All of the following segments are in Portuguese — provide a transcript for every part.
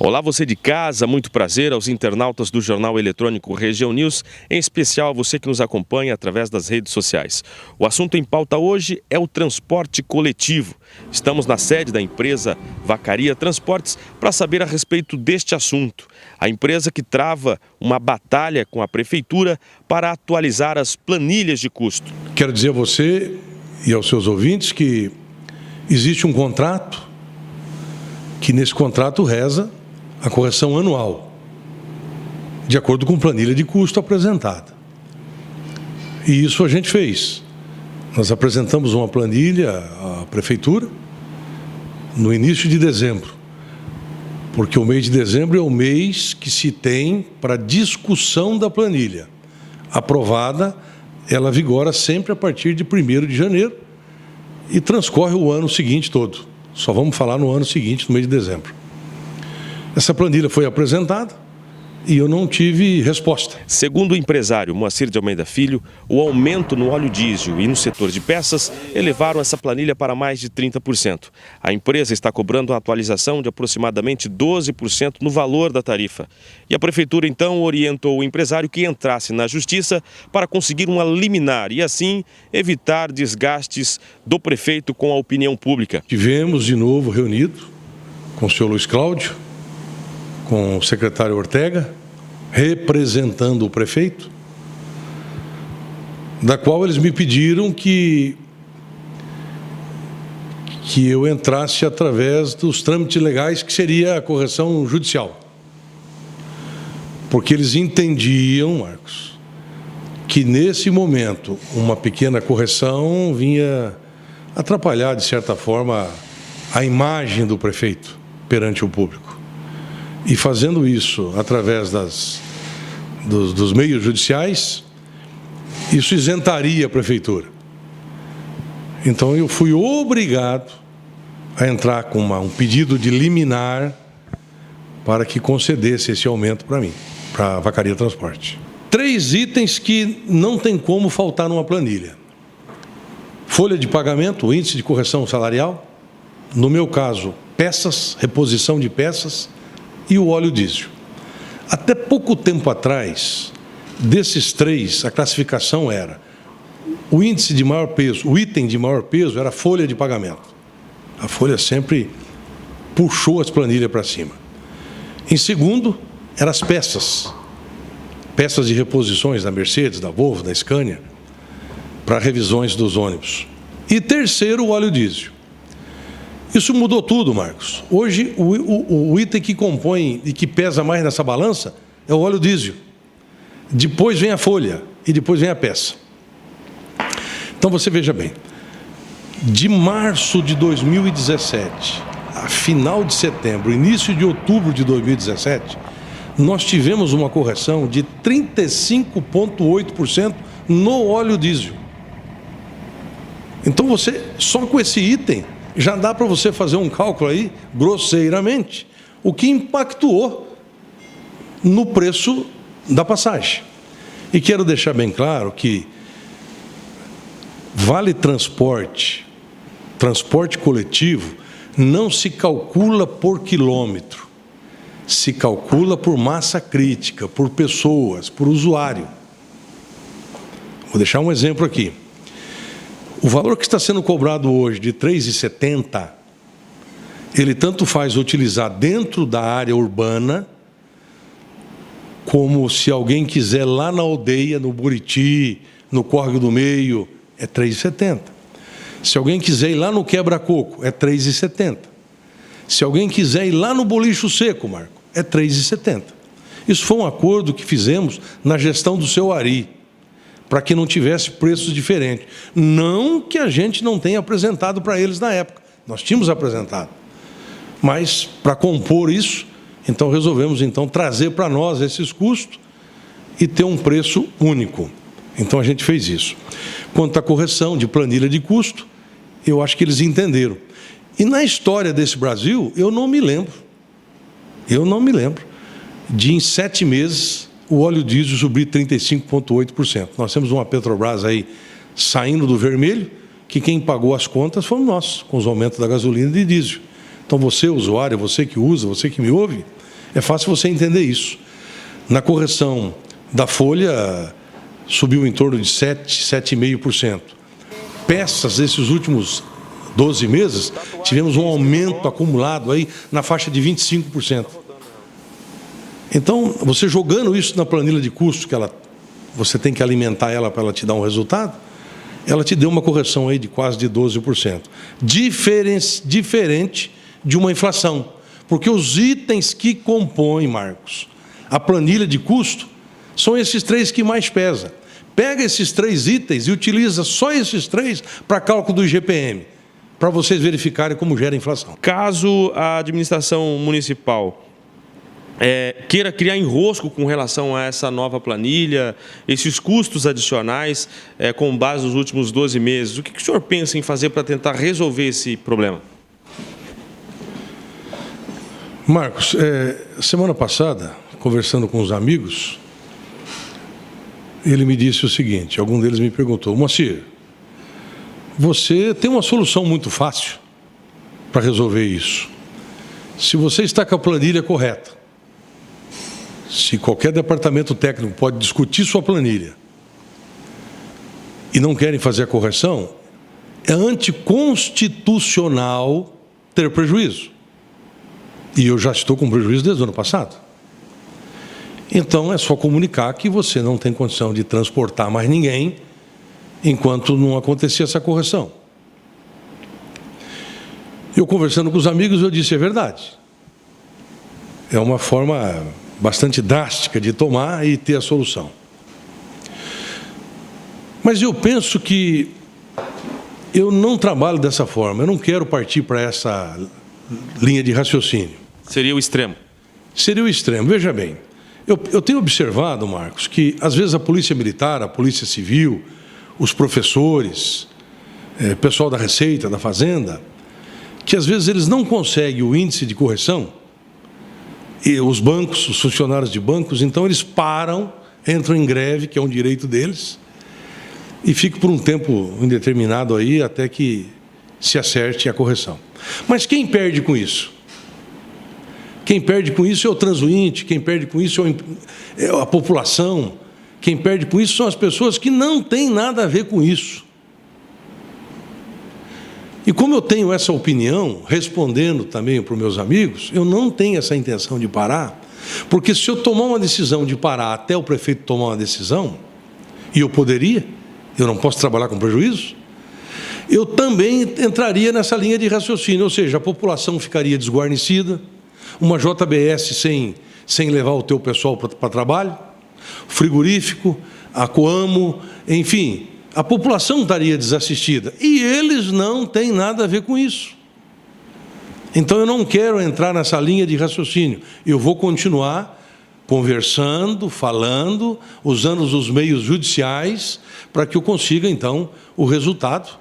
Olá, você de casa, muito prazer aos internautas do Jornal Eletrônico Região News, em especial você que nos acompanha através das redes sociais. O assunto em pauta hoje é o transporte coletivo. Estamos na sede da empresa Vacaria Transportes para saber a respeito deste assunto. A empresa que trava uma batalha com a prefeitura para atualizar as planilhas de custo. Quero dizer a você e aos seus ouvintes que existe um contrato, que nesse contrato reza a correção anual, de acordo com planilha de custo apresentada. E isso a gente fez. Nós apresentamos uma planilha à prefeitura no início de dezembro, porque o mês de dezembro é o mês que se tem para discussão da planilha. Aprovada, ela vigora sempre a partir de 1º de janeiro e transcorre o ano seguinte todo. Só vamos falar no ano seguinte, no mês de dezembro. Essa planilha foi apresentada e eu não tive resposta. Segundo o empresário Moacir de Almeida Filho, o aumento no óleo diesel e no setor de peças elevaram essa planilha para mais de 30%. A empresa está cobrando uma atualização de aproximadamente 12% no valor da tarifa. E a prefeitura então orientou o empresário que entrasse na justiça para conseguir uma liminar e assim evitar desgastes do prefeito com a opinião pública. Tivemos de novo reunido com o senhor Luiz Cláudio, com o secretário Ortega, representando o prefeito, da qual eles me pediram que eu entrasse através dos trâmites legais, que seria a correção judicial. Porque eles entendiam, Marcos, que nesse momento uma pequena correção vinha atrapalhar, de certa forma, a imagem do prefeito perante o público. E fazendo isso através dos meios judiciais, isso isentaria a prefeitura. Então eu fui obrigado a entrar com um pedido de liminar para que concedesse esse aumento para mim, para a Vacaria Transporte. 3 itens que não tem como faltar numa planilha: folha de pagamento, o índice de correção salarial, no meu caso, peças, reposição de peças, e o óleo diesel. Até pouco tempo atrás, desses 3, a classificação era o índice de maior peso, o item de maior peso era a folha de pagamento. A folha sempre puxou as planilhas para cima. Em segundo, eram as peças. Peças de reposições da Mercedes, da Volvo, da Scania, para revisões dos ônibus. E terceiro, o óleo diesel. Isso mudou tudo, Marcos. Hoje, o item que compõe e que pesa mais nessa balança é o óleo diesel. Depois vem a folha e depois vem a peça. Então, você veja bem, de março de 2017 a final de setembro, início de outubro de 2017, nós tivemos uma correção de 35,8% no óleo diesel. Então, você, só com esse item, já dá para você fazer um cálculo aí, grosseiramente, o que impactou no preço da passagem. E quero deixar bem claro que vale transporte, transporte coletivo, não se calcula por quilômetro, se calcula por massa crítica, por pessoas, por usuário. Vou deixar um exemplo aqui. O valor que está sendo cobrado hoje de R$ 3,70, ele tanto faz utilizar dentro da área urbana, como se alguém quiser lá na aldeia, no Buriti, no Córrego do Meio, é R$ 3,70. Se alguém quiser ir lá no Quebra-Coco, é R$ 3,70. Se alguém quiser ir lá no Bolicho Seco, Marco, é R$ 3,70. Isso foi um acordo que fizemos na gestão do seu Ari, para que não tivesse preços diferentes. Não que a gente não tenha apresentado para eles na época. Nós tínhamos apresentado. Mas, para compor isso, então resolvemos trazer para nós esses custos e ter um preço único. Então, a gente fez isso. Quanto à correção de planilha de custo, eu acho que eles entenderam. E na história desse Brasil, eu não me lembro de, em 7 meses, o óleo diesel subir 35,8%. Nós temos uma Petrobras aí saindo do vermelho, que quem pagou as contas fomos nós, com os aumentos da gasolina e de diesel. Então você, usuário, você que usa, você que me ouve, É fácil você entender isso. Na correção da folha, subiu em torno de 7,5%. Peças, esses últimos 12 meses, tivemos um aumento acumulado aí na faixa de 25%. Então, você jogando isso na planilha de custo, que você tem que alimentar ela para ela te dar um resultado, ela te deu uma correção aí de quase de 12%. Diferente de uma inflação. Porque os itens que compõem, Marcos, a planilha de custo, são esses 3 que mais pesa. Pega esses 3 itens e utiliza só esses 3 para cálculo do IGPM, para vocês verificarem como gera a inflação. Caso a administração municipal queira criar enrosco com relação a essa nova planilha, esses custos adicionais com base nos últimos 12 meses, o que o senhor pensa em fazer para tentar resolver esse problema? Marcos, semana passada, conversando com os amigos, ele me disse o seguinte, algum deles me perguntou: Moacir, você tem uma solução muito fácil para resolver isso. Se você está com a planilha correta, se qualquer departamento técnico pode discutir sua planilha e não querem fazer a correção, é anticonstitucional ter prejuízo. E eu já estou com prejuízo desde o ano passado. Então é só comunicar que você não tem condição de transportar mais ninguém enquanto não acontecer essa correção. Eu conversando com os amigos, eu disse: é verdade. É uma forma bastante drástica de tomar e ter a solução. Mas eu penso que eu não trabalho dessa forma, eu não quero partir para essa linha de raciocínio. Seria o extremo? Seria o extremo. Veja bem, eu tenho observado, Marcos, que às vezes a Polícia Militar, a Polícia Civil, os professores, pessoal da Receita, da Fazenda, que às vezes eles não conseguem o índice de correção, e os bancos, os funcionários de bancos, então eles param, entram em greve, que é um direito deles, e ficam por um tempo indeterminado aí até que se acerte a correção. Mas quem perde com isso? Quem perde com isso é o transuinte, quem perde com isso é a população, quem perde com isso são as pessoas que não têm nada a ver com isso. E como eu tenho essa opinião, respondendo também para os meus amigos, eu não tenho essa intenção de parar, porque se eu tomar uma decisão de parar até o prefeito tomar uma decisão, e eu poderia, eu não posso trabalhar com prejuízo, eu também entraria nessa linha de raciocínio, ou seja, a população ficaria desguarnecida, uma JBS sem levar o teu pessoal para trabalho, frigorífico, a Coamo, enfim, a população estaria desassistida. E eles não têm nada a ver com isso. Então eu não quero entrar nessa linha de raciocínio. Eu vou continuar conversando, falando, usando os meios judiciais para que eu consiga, então, o resultado,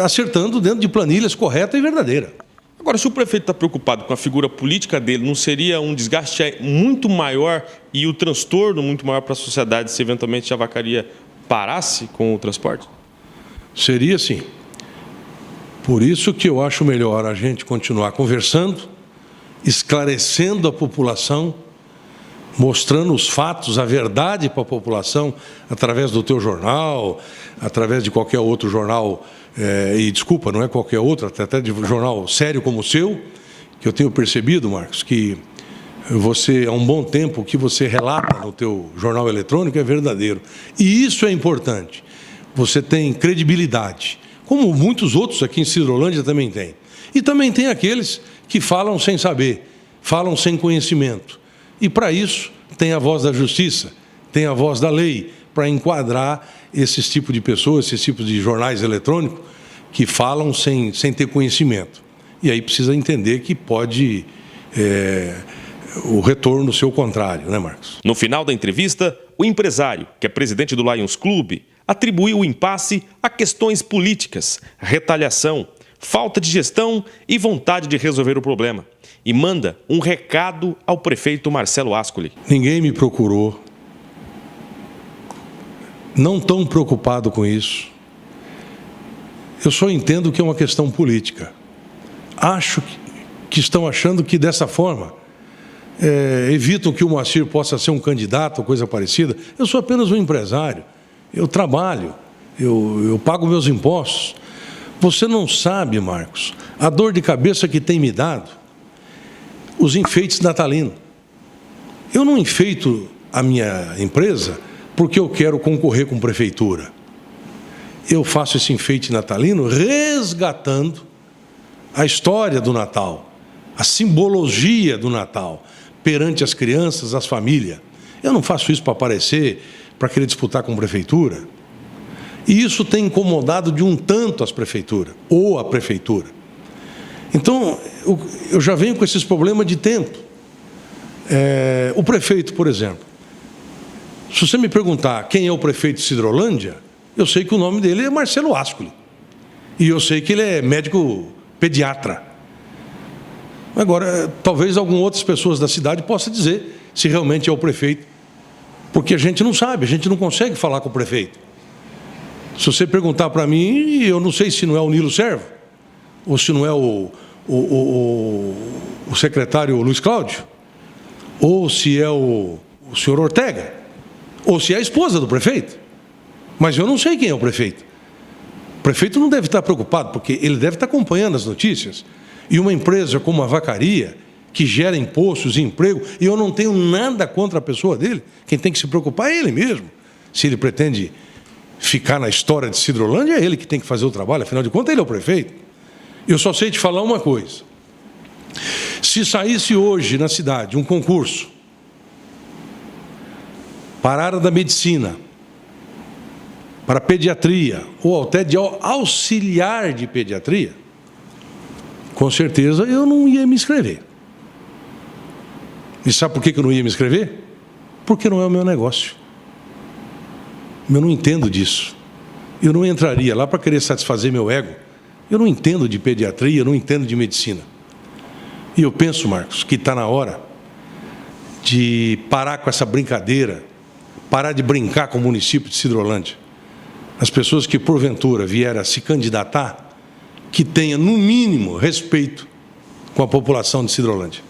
acertando dentro de planilhas corretas e verdadeiras. Agora, se o prefeito está preocupado com a figura política dele, não seria um desgaste muito maior e o transtorno muito maior para a sociedade se eventualmente a vacaria parasse com o transporte? Seria sim. Por isso que eu acho melhor a gente continuar conversando, esclarecendo a população, mostrando os fatos, a verdade para a população, através do teu jornal, através de qualquer outro jornal, e desculpa, não é qualquer outro, até de um jornal sério como o seu, que eu tenho percebido, Marcos, que você, há um bom tempo, o que você relata no teu jornal eletrônico é verdadeiro. E isso é importante. Você tem credibilidade, como muitos outros aqui em Sidrolândia também tem. E também tem aqueles que falam sem saber, falam sem conhecimento. E para isso tem a voz da justiça, tem a voz da lei, para enquadrar esses tipos de pessoas, esses tipos de jornais eletrônicos que falam sem ter conhecimento. E aí precisa entender que pode o retorno ser o contrário, né, Marcos? No final da entrevista, o empresário, que é presidente do Lions Clube, atribuiu o impasse a questões políticas, retaliação, falta de gestão e vontade de resolver o problema. E manda um recado ao prefeito Marcelo Ascoli. Ninguém me procurou. Não tão preocupado com isso. Eu só entendo que é uma questão política. Acho que estão achando que dessa forma evitam que o Moacir possa ser um candidato ou coisa parecida. Eu sou apenas um empresário, eu trabalho, eu pago meus impostos. Você não sabe, Marcos, a dor de cabeça que tem me dado os enfeites natalinos. Eu não enfeito a minha empresa porque eu quero concorrer com prefeitura. Eu faço esse enfeite natalino resgatando a história do Natal, a simbologia do Natal perante as crianças, as famílias. Eu não faço isso para aparecer, para querer disputar com prefeitura. E isso tem incomodado de um tanto as prefeituras, ou a prefeitura. Então, eu já venho com esses problemas de tempo. O prefeito, por exemplo, se você me perguntar quem é o prefeito de Sidrolândia, eu sei que o nome dele é Marcelo Ascoli. E eu sei que ele é médico pediatra. Agora, talvez algumas outras pessoas da cidade possam dizer se realmente é o prefeito, porque a gente não sabe, a gente não consegue falar com o prefeito. Se você perguntar para mim, eu não sei se não é o Nilo Servo, ou se não é o secretário Luiz Cláudio, ou se é o senhor Ortega, ou se é a esposa do prefeito. Mas eu não sei quem é o prefeito. O prefeito não deve estar preocupado, porque ele deve estar acompanhando as notícias. E uma empresa como a Vacaria, que gera impostos e emprego, e eu não tenho nada contra a pessoa dele, quem tem que se preocupar é ele mesmo. Se ele pretende ficar na história de Sidrolândia, é ele que tem que fazer o trabalho, afinal de contas ele é o prefeito. Eu só sei te falar uma coisa. Se saísse hoje na cidade um concurso para a área da medicina, para pediatria, ou até de auxiliar de pediatria, com certeza eu não ia me inscrever. E sabe por que eu não ia me inscrever? Porque não é o meu negócio. Eu não entendo disso. Eu não entraria lá para querer satisfazer meu ego. Eu não entendo de pediatria, eu não entendo de medicina. E eu penso, Marcos, que está na hora de parar com essa brincadeira, parar de brincar com o município de Sidrolândia. As pessoas que, porventura, vieram a se candidatar, que tenha, no mínimo, respeito com a população de Sidrolândia.